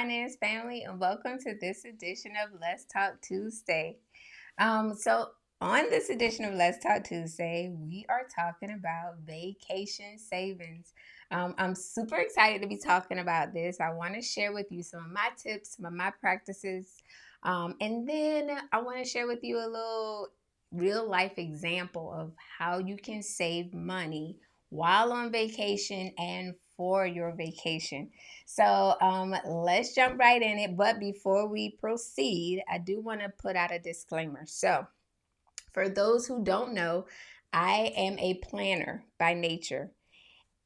Finance family, and welcome to this edition of Let's Talk Tuesday. So on this edition of Let's Talk Tuesday, we are talking about vacation savings. I'm super excited to be talking about this. I want to share with you some of my tips, some of my practices, and then I want to share with you a little real life example of how you can save money while on vacation and for your vacation. So let's jump right in it. But before we proceed, I do want to put out a disclaimer. So, for those who don't know, I am a planner by nature.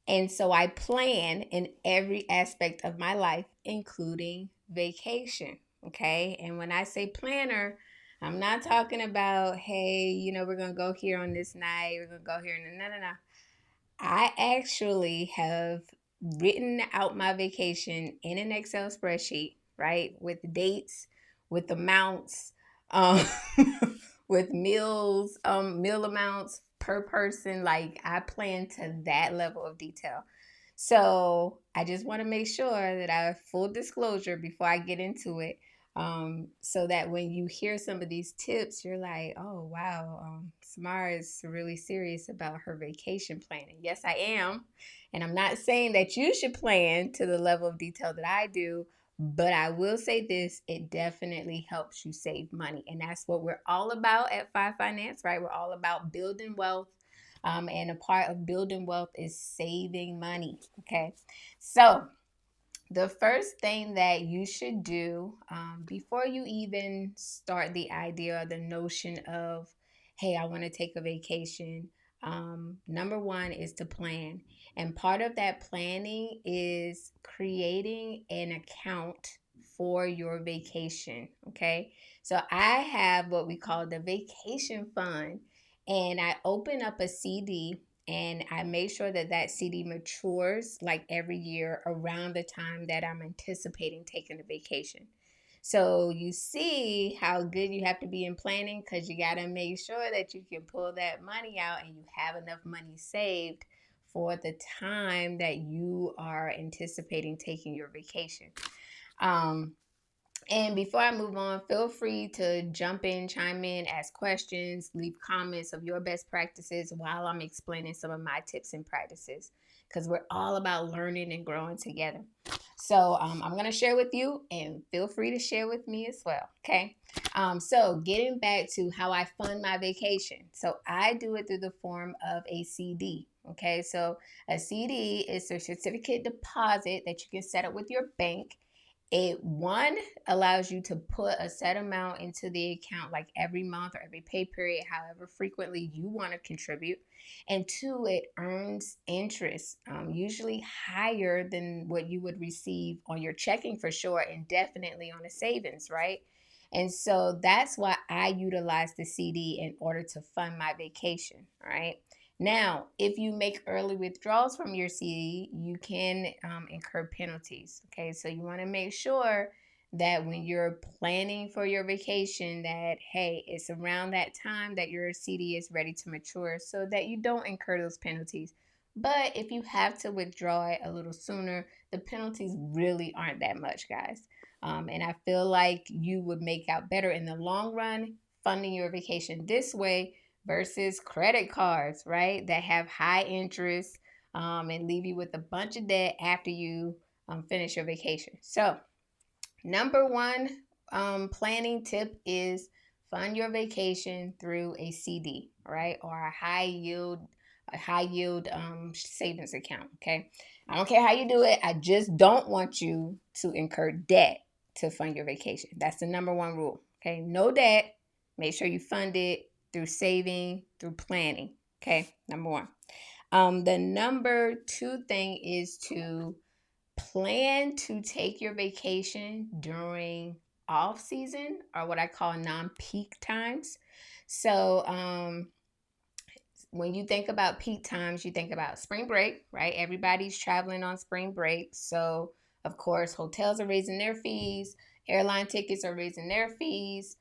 And so I plan in every aspect of my life, including vacation. Okay. And when I say planner, I'm not talking about, hey, we're going to go here on this night, we're going to go here. No, no, no. I actually have written out my vacation in an Excel spreadsheet, right? With dates, with amounts, um, with meal amounts per person. Like I plan to that level of detail. So I just want to make sure that I have full disclosure before I get into it. So that when you hear some of these tips, you're like, oh, wow, Samara is really serious about her vacation planning. Yes, I am. And I'm not saying that you should plan to the level of detail that I do, but I will say this, it definitely helps you save money. And that's what we're all about at Five Finance, right? We're all about building wealth. And a part of building wealth is saving money. Okay. So, the first thing that you should do before you even start the idea or the notion of, hey, I want to take a vacation, number one is to plan. And part of that planning is creating an account for your vacation. Okay. So I have what we call the vacation fund, and I open up a CD and I make sure that that CD matures like every year around the time that I'm anticipating taking a vacation. So you see how good you have to be in planning, because you got to make sure that you can pull that money out and you have enough money saved for the time that you are anticipating taking your vacation. Um, and before I move on, feel free to jump in, chime in, ask questions, leave comments of your best practices while I'm explaining some of my tips and practices, because we're all about learning and growing together. So I'm going to share with you, and feel free to share with me as well. Okay. So getting back to how I fund my vacation. So I do it through the form of a CD. Okay. So a CD is a certificate deposit that you can set up with your bank. It one allows you to put a set amount into the account like every month or every pay period, however frequently you want to contribute. And two, it earns interest, usually higher than what you would receive on your checking for sure, and definitely on a savings, right? And so that's why I utilize the CD in order to fund my vacation, right? Now, if you make early withdrawals from your CD, you can incur penalties. Okay, so you want to make sure that when you're planning for your vacation, that hey, it's around that time that your CD is ready to mature, so that you don't incur those penalties. But if you have to withdraw it a little sooner, the penalties really aren't that much, guys. And I feel like you would make out better in the long run funding your vacation this way versus credit cards, right? That have high interest and leave you with a bunch of debt after you finish your vacation. So, number one planning tip is fund your vacation through a CD, right? Or a high yield savings account. Okay. I don't care how you do it. I just don't want you to incur debt to fund your vacation. That's the number one rule. Okay. No debt. Make sure you fund it through saving, through planning. Okay. Number one. The number two thing is to plan to take your vacation during off season, or what I call non-peak times. So when you think about peak times, you think about spring break, right? Everybody's traveling on spring break. So, of course, hotels are raising their fees, airline tickets are raising their fees.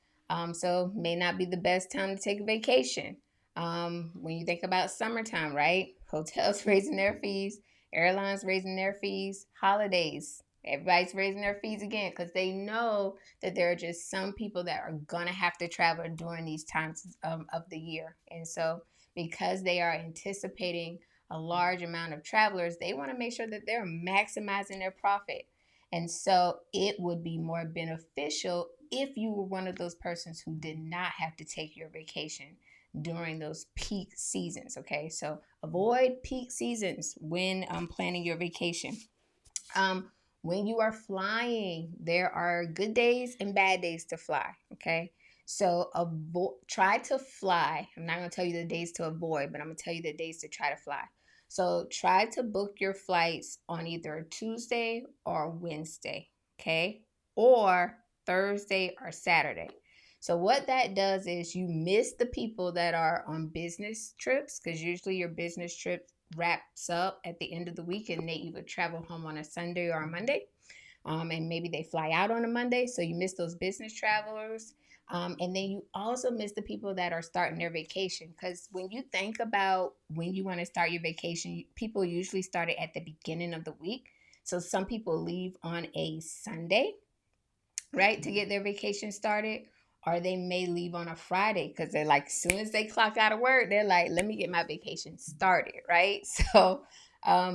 So, may not be the best time to take a vacation. When you think about summertime, right? Hotels raising their fees, airlines raising their fees, holidays. Everybody's raising their fees again because they know that there are just some people that are going to have to travel during these times of the year. And so, because they are anticipating a large amount of travelers, they want to make sure that they're maximizing their profit. And so, it would be more beneficial if you were one of those persons who did not have to take your vacation during those peak seasons. Okay, so avoid peak seasons when planning your vacation. Um, when you are flying, there are good days and bad days to fly. Okay. So try to fly. I'm not going to tell you the days to avoid, but I'm going to tell you the days to try to fly. So try to book your flights on either Tuesday or Wednesday. Okay. Or Thursday or Saturday. So what that does is you miss the people that are on business trips, because usually your business trips wraps up at the end of the week and they either travel home on a Sunday or a Monday. And maybe they fly out on a Monday. So you miss those business travelers. And then you also miss the people that are starting their vacation. Because when you think about when you want to start your vacation, people usually start it at the beginning of the week. So some people leave on a Sunday, right, to get their vacation started, or they may leave on a Friday because they're like, as soon as they clock out of work, they're like, let me get my vacation started, right? So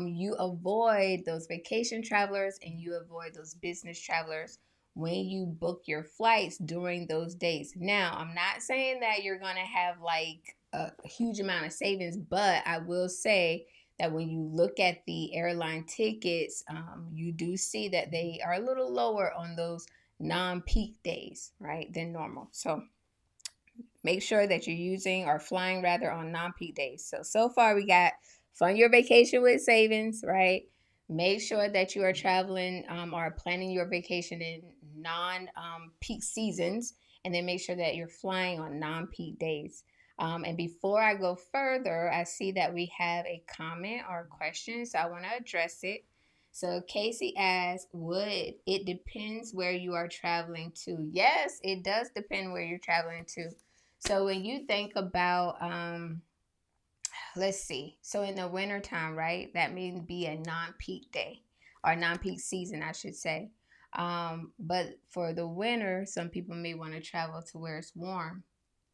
you avoid those vacation travelers and you avoid those business travelers when you book your flights during those days. Now, I'm not saying that you're going to have like a huge amount of savings, but I will say that when you look at the airline tickets, you do see that they are a little lower on those non-peak days, right, than normal. So make sure that you're using or flying rather on non-peak days. So far we got fund your vacation with savings, right? Make sure that you are traveling or planning your vacation in non-peak seasons, and then make sure that you're flying on non-peak days. And before I go further, I see that we have a comment or a question, so I want to address it. So Casey asks, would it depends where you are traveling to? Yes, it does depend where you're traveling to. So when you think about, let's see, so in the wintertime, right, that may be a non-peak day or non-peak season, I should say. But for the winter, some people may want to travel to where it's warm.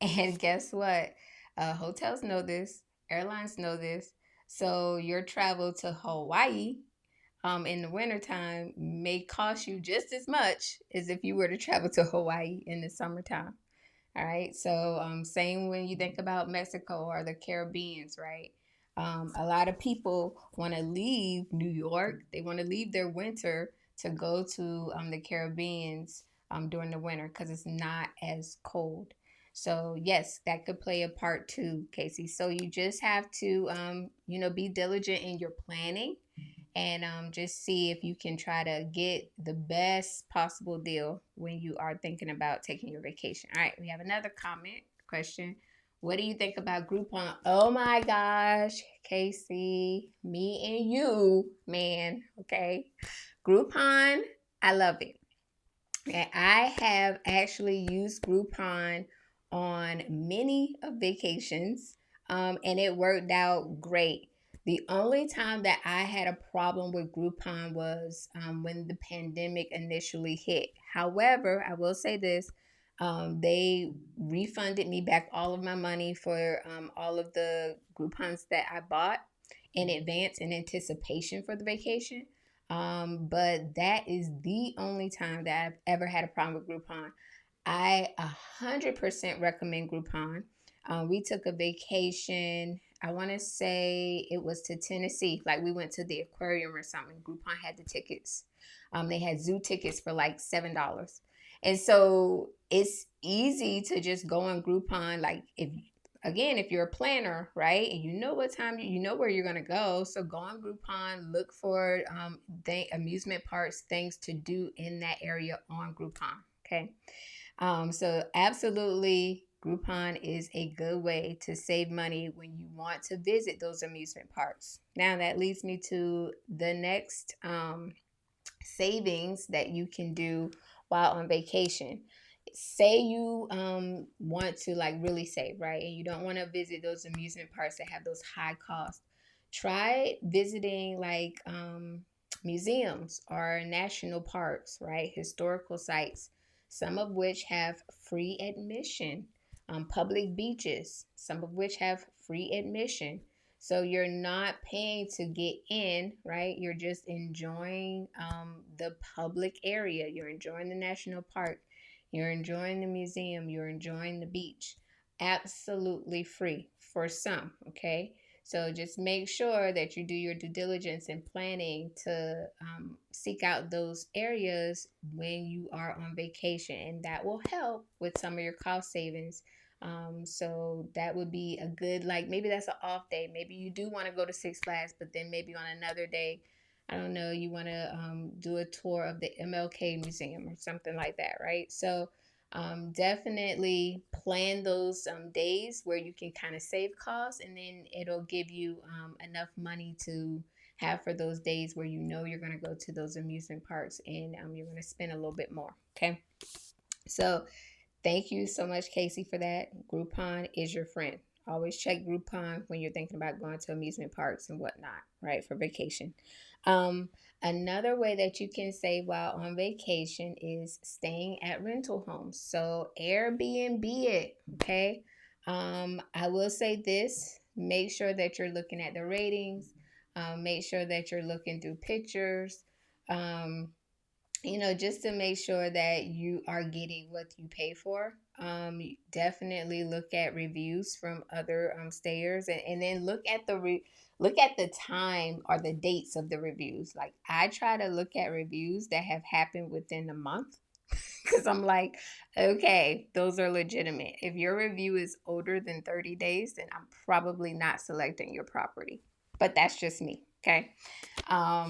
And guess what? Hotels know this, airlines know this. So your travel to Hawaii in the wintertime may cost you just as much as if you were to travel to Hawaii in the summertime. All right. So, same when you think about Mexico or the Caribbeans, right? A lot of people want to leave New York. They want to leave their winter to go to the Caribbeans during the winter because it's not as cold. So, yes, that could play a part too, Casey. So, you just have to, be diligent in your planning and just see if you can try to get the best possible deal when you are thinking about taking your vacation. All right, we have another comment question. What do you think about Groupon? Oh my gosh, Casey, me and you, man. Okay, Groupon, I love it. And I have actually used Groupon on many of vacations, and it worked out great. The only time that I had a problem with Groupon was when the pandemic initially hit. However, I will say this, they refunded me back all of my money for all of the Groupons that I bought in advance in anticipation for the vacation. But that is the only time that I've ever had a problem with Groupon. I 100% recommend Groupon. We took a vacation. I want to say it was to Tennessee. Like we went to the aquarium or something. Groupon had the tickets. They had zoo tickets for like $7. And so it's easy to just go on Groupon. Like if you're a planner, right, and you know what time you know where you're gonna go, so go on Groupon, look for amusement parks, things to do in that area on Groupon. Okay, so absolutely, Groupon is a good way to save money when you want to visit those amusement parks. Now that leads me to the next savings that you can do while on vacation. Say you want to like really save, right, and you don't want to visit those amusement parks that have those high costs. Try visiting like museums or national parks, right? Historical sites, some of which have free admission, public beaches, some of which have free admission. So you're not paying to get in, right? You're just enjoying the public area. You're enjoying the national park. You're enjoying the museum. You're enjoying the beach. Absolutely free for some, okay? So just make sure that you do your due diligence and planning to seek out those areas when you are on vacation, and that will help with some of your cost savings. So that would be a good, like maybe that's an off day. Maybe you do want to go to Six Flags, but then maybe on another day, I don't know, you want to do a tour of the MLK Museum or something like that, right? So definitely plan those days where you can kind of save costs, and then it'll give you enough money to have for those days where you know you're going to go to those amusement parks, and you're going to spend a little bit more. Okay. So thank you so much, Casey, for that. Groupon is your friend. Always check Groupon when you're thinking about going to amusement parks and whatnot, right, for vacation. Um, Another way that you can save while on vacation is staying at rental homes. So Airbnb it, okay? I will say this: make sure that you're looking at the ratings. Make sure that you're looking through pictures. Um, just to make sure that you are getting what you pay for. Definitely look at reviews from other stayers, and then look at the time or the dates of the reviews. Like I try to look at reviews that have happened within a month because I'm like, okay, those are legitimate. If your review is older than 30 days, then I'm probably not selecting your property. But that's just me. Okay.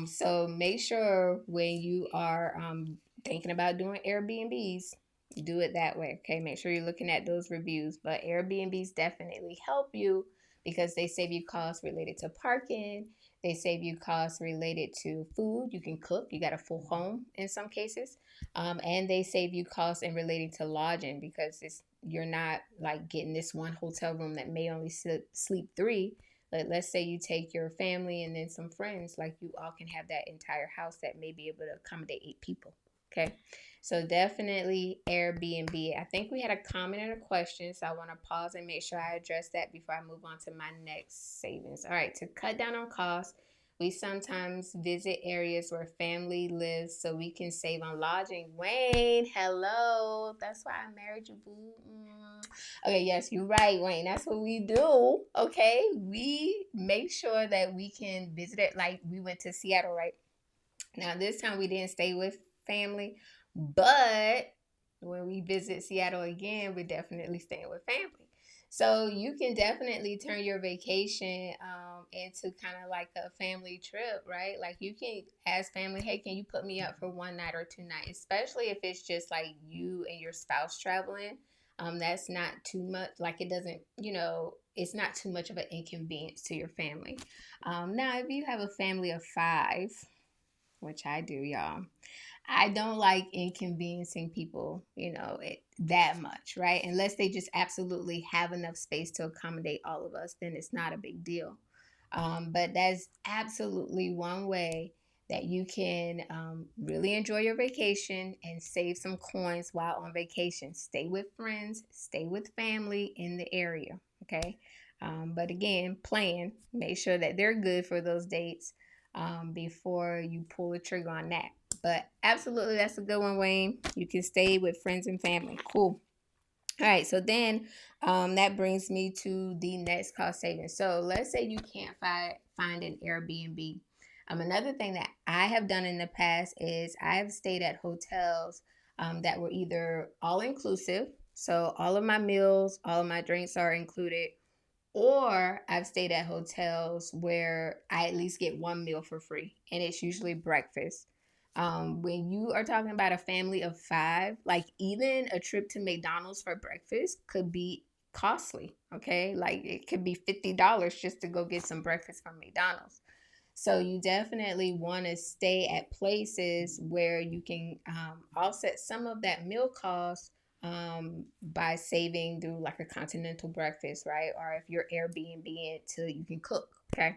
So make sure when you are thinking about doing Airbnbs, do it that way. Okay. Make sure you're looking at those reviews. But Airbnbs definitely help you because they save you costs related to parking. They save you costs related to food. You can cook. You got a full home in some cases. And they save you costs in relating to lodging because you're not like getting this one hotel room that may only sleep three. Let's say you take your family and then some friends, like you all can have that entire house that may be able to accommodate 8 people. Okay. So definitely Airbnb. I think we had a comment and a question, so I want to pause and make sure I address that before I move on to my next savings. All right, to cut down on costs, we sometimes visit areas where family lives so we can save on lodging. Wayne, hello. That's why I married you, boo. Okay, yes, you're right, Wayne. That's what we do. Okay, we make sure that we can visit it. Like we went to Seattle, right? Now, this time we didn't stay with family, but when we visit Seattle again, we're definitely staying with family. So you can definitely turn your vacation into kind of like a family trip, right? Like you can ask family, hey, can you put me up for one night or 2 nights? Especially if it's just like you and your spouse traveling. That's not too much. Like it doesn't, it's not too much of an inconvenience to your family. Now, if you have a family of five, which I do, y'all. I don't like inconveniencing people, that much, right? Unless they just absolutely have enough space to accommodate all of us, then it's not a big deal. But that's absolutely one way that you can really enjoy your vacation and save some coins while on vacation. Stay with friends, stay with family in the area, okay? But again, plan, make sure that they're good for those dates before you pull the trigger on that. But absolutely, that's a good one, Wayne. You can stay with friends and family. Cool. All right, so then that brings me to the next cost savings. So let's say you can't find an Airbnb. Another thing that I have done in the past is I have stayed at hotels that were either all inclusive, so all of my meals, all of my drinks are included, or I've stayed at hotels where I at least get one meal for free, and it's usually breakfast. When you are talking about a family of five, like even a trip to McDonald's for breakfast could be costly. Okay, like it could be $50 just to go get some breakfast from McDonald's. So you definitely want to stay at places where you can offset some of that meal cost by saving through like a continental breakfast, right? Or if you're Airbnb it till you can cook, okay?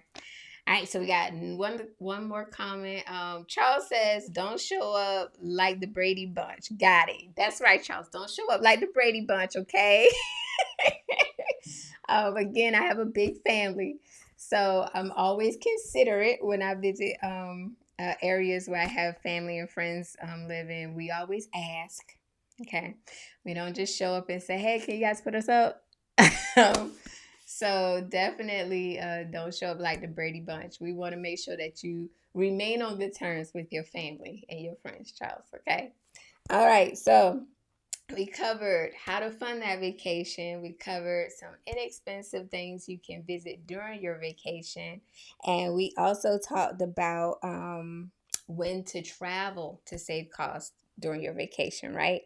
All right, so we got one more comment. Charles says, "Don't show up like the Brady Bunch." Got it. That's right, Charles. Don't show up like the Brady Bunch, okay? Again, I have a big family, so I'm always considerate when I visit areas where I have family and friends living. We always ask, okay? We don't just show up and say, "Hey, can you guys put us up?" um, so definitely don't show up like the Brady Bunch. We want to make sure that you remain on good terms with your family and your friends, Charles. Okay. All right. So we covered how to fund that vacation. We covered some inexpensive things you can visit during your vacation. And we also talked about when to travel to save costs during your vacation, right?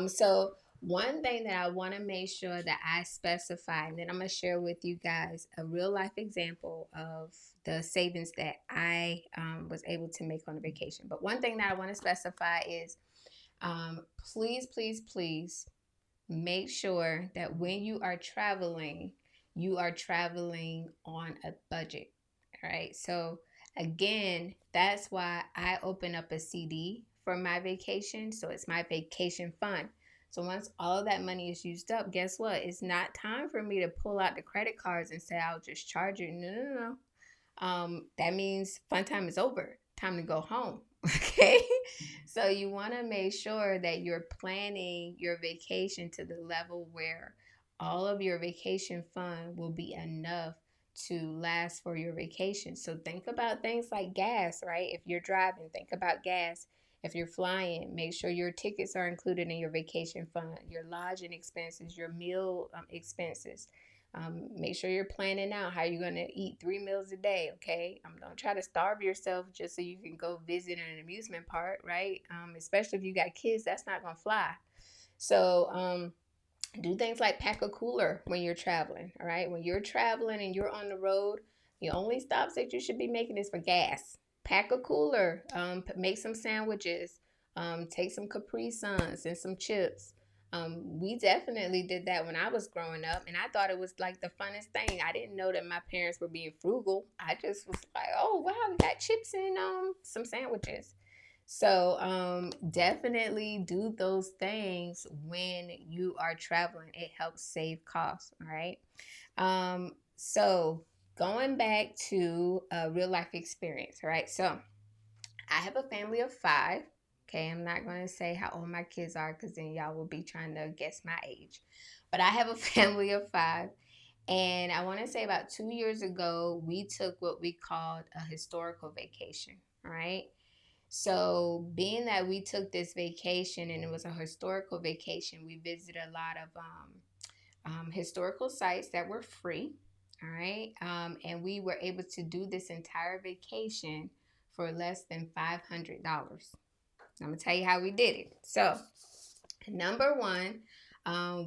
So, one thing that I want to make sure that I specify, and then I'm going to share with you guys a real life example of the savings that I was able to make on a vacation. But one thing that I want to specify is please, please, please make sure that when you are traveling on a budget. All right. So, again, that's why I open up a CD for my vacation. So, it's my vacation fund. So, once all of that money is used up, guess what? It's not time for me to pull out the credit cards and say, I'll just charge you. No, no, no. That means fun time is over. Time to go home. Okay. So you want to make sure that you're planning your vacation to the level where all of your vacation fund will be enough to last for your vacation. So think about things like gas, right? If you're driving, think about gas. If you're flying, make sure your tickets are included in your vacation fund, your lodging expenses, your meal expenses. Make sure you're planning out how you're going to eat 3 meals a day, okay? Don't try to starve yourself just so you can go visit an amusement park, right? Especially if you got kids, that's not going to fly. So, do things like pack a cooler when you're traveling, all right? When you're traveling and you're on the road, the only stops that you should be making is for gas. Pack a cooler, make some sandwiches, take some Capri Suns and some chips. We definitely did that when I was growing up, and I thought it was like the funnest thing. I didn't know that my parents were being frugal. I just was like, oh, wow, we got chips and some sandwiches. So definitely do those things when you are traveling. It helps save costs. All right. So going back to a real life experience. All right. So I have a family of five. Okay, I'm not going to say how old my kids are because then y'all will be trying to guess my age. But I have a family of five. And I want to say about 2 years ago, we took what we called a historical vacation. All right. So, being that we took this vacation and it was a historical vacation, we visited a lot of historical sites that were free. All right. And we were able to do this entire vacation for less than $500. I'm going to tell you how we did it. So, number one,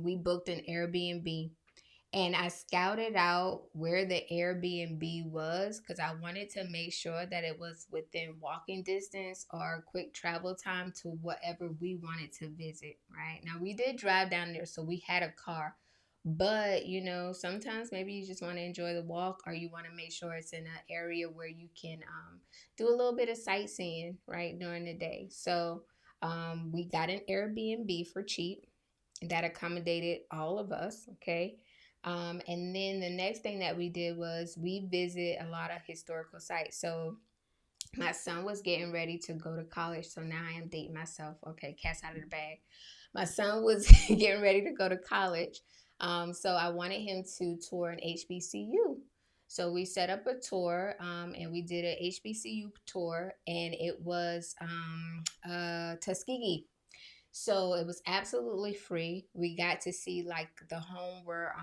we booked an Airbnb and I scouted out where the Airbnb was because I wanted to make sure that it was within walking distance or quick travel time to whatever we wanted to visit, right? Now, we did drive down there, so we had a car. But, sometimes maybe you just want to enjoy the walk or you want to make sure it's in an area where you can do a little bit of sightseeing, right, during the day. So, we got an Airbnb for cheap that accommodated all of us, okay? And then the next thing that we did was we visit a lot of historical sites. So my son was getting ready to go to college, so now I am dating myself. Okay, cat's out of the bag. My son was getting ready to go to college, so I wanted him to tour an HBCU. So we set up a tour, and we did an HBCU tour, and it was Tuskegee. So it was absolutely free. We got to see like the home where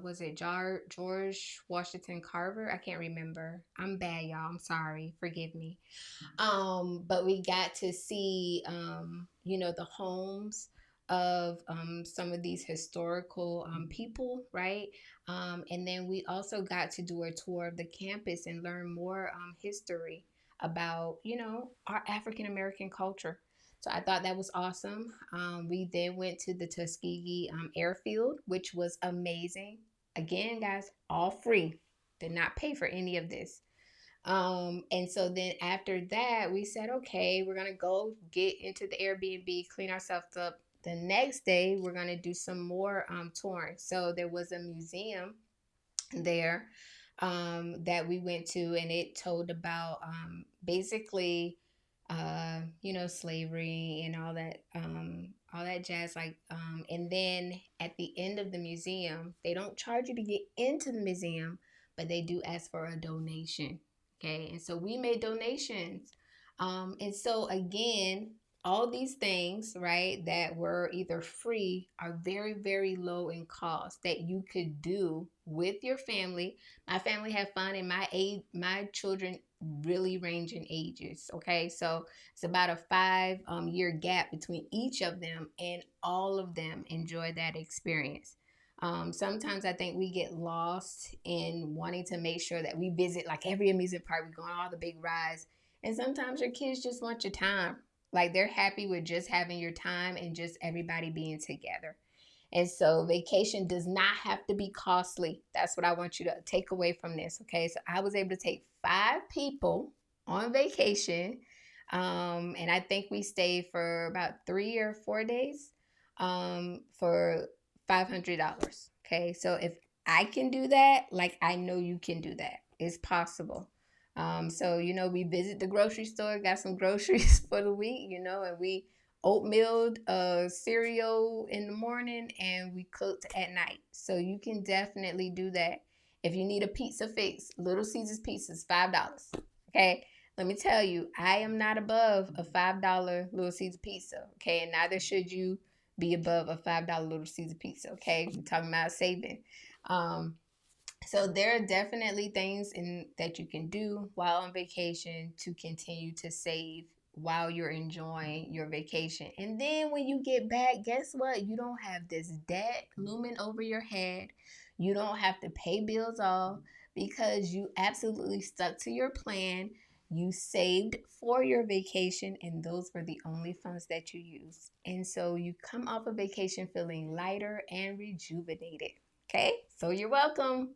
was it George Washington Carver? I can't remember. I'm bad, y'all. I'm sorry. Forgive me. But we got to see the homes of some of these historical people, right? And then we also got to do a tour of the campus and learn more history about our African American culture. So I thought that was awesome. We then went to the Tuskegee airfield, which was amazing. Again, guys, all free. did not pay for any of this. And so then after that, we said, okay, we're gonna go get into the Airbnb, clean ourselves up. The next day, we're gonna do some more touring. So there was a museum there that we went to, and it told about basically, slavery and all that jazz. And then at the end of the museum, they don't charge you to get into the museum, but they do ask for a donation. Okay, and so we made donations. And so again, all these things, right, that were either free are very, very low in cost that you could do with your family. My family had fun, and my children really range in ages. Okay, so it's about a 5 year gap between each of them, and all of them enjoy that experience. Sometimes I think we get lost in wanting to make sure that we visit like every amusement park, we go on all the big rides, and sometimes your kids just want your time. Like they're happy with just having your time and just everybody being together. And so vacation does not have to be costly. That's what I want you to take away from this. Okay. So I was able to take 5 people on vacation. And I think we stayed for about 3 or 4 days for $500. Okay. So if I can do that, like I know you can do that. It's possible. So, we visit the grocery store, got some groceries for the week, and we oatmeal cereal in the morning, and we cooked at night. So you can definitely do that. If you need a pizza fix, Little Caesars pizzas, $5. Okay. Let me tell you, I am not above a $5 Little Caesar pizza. Okay. And neither should you be above a $5 Little Caesar pizza. Okay. We're talking about saving. So there are definitely things that you can do while on vacation to continue to save while you're enjoying your vacation. And then when you get back, guess what? You don't have this debt looming over your head. You don't have to pay bills off because you absolutely stuck to your plan. You saved for your vacation, and those were the only funds that you used. And so you come off a vacation feeling lighter and rejuvenated. Okay, so you're welcome.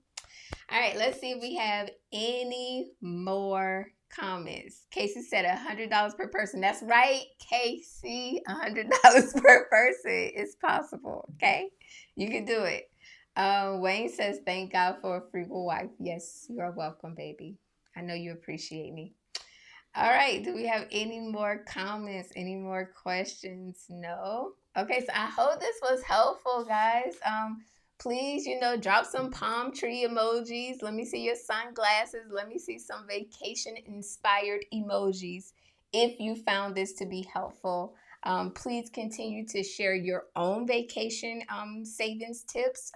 All right, let's see if we have any more comments. Casey said $100 per person. That's right, Casey. $100 per person. It's possible. Okay, you can do it. Wayne says, "Thank God for a frugal wife." Yes, you are welcome, baby. I know you appreciate me. All right. Do we have any more comments? Any more questions? No. Okay. So I hope this was helpful, guys. Please, drop some palm tree emojis. Let me see your sunglasses. Let me see some vacation inspired emojis if you found this to be helpful. Please continue to share your own vacation savings tips.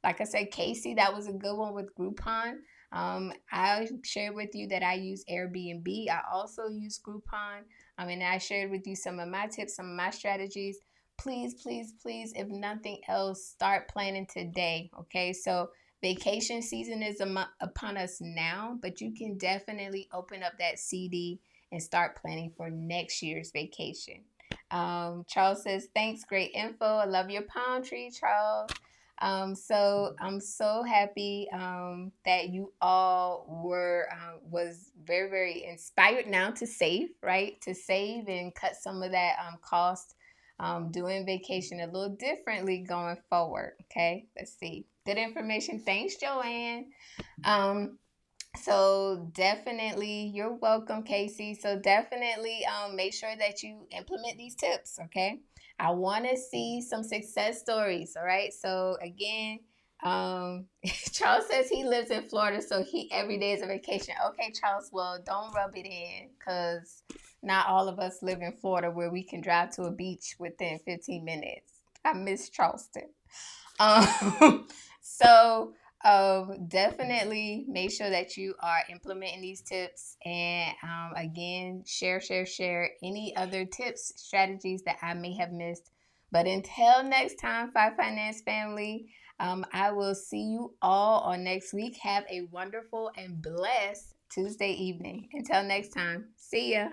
Like I said, Casey, that was a good one with Groupon. I shared with you that I use Airbnb. I also use Groupon. And I shared with you some of my tips, some of my strategies. Please, please, please, if nothing else, start planning today. Okay, so vacation season is upon us now, but you can definitely open up that CD and start planning for next year's vacation. Charles says, "Thanks, great info. I love your palm tree, Charles." So I'm so happy that you all was very, very inspired now to save, right? To save and cut some of that cost, doing vacation a little differently going forward. Okay, let's see. Good information. Thanks, Joanne. So definitely, you're welcome, Casey. So definitely make sure that you implement these tips, okay? I want to see some success stories, all right? So again, Charles says he lives in Florida, so he every day is a vacation. Okay, Charles, well, don't rub it in because not all of us live in Florida where we can drive to a beach within 15 minutes. I miss Charleston. So definitely make sure that you are implementing these tips, and again, share any other tips, strategies that I may have missed. But until next time, Five Finance family, I will see you all on next week. Have a wonderful and blessed Tuesday evening. Until next time, see ya.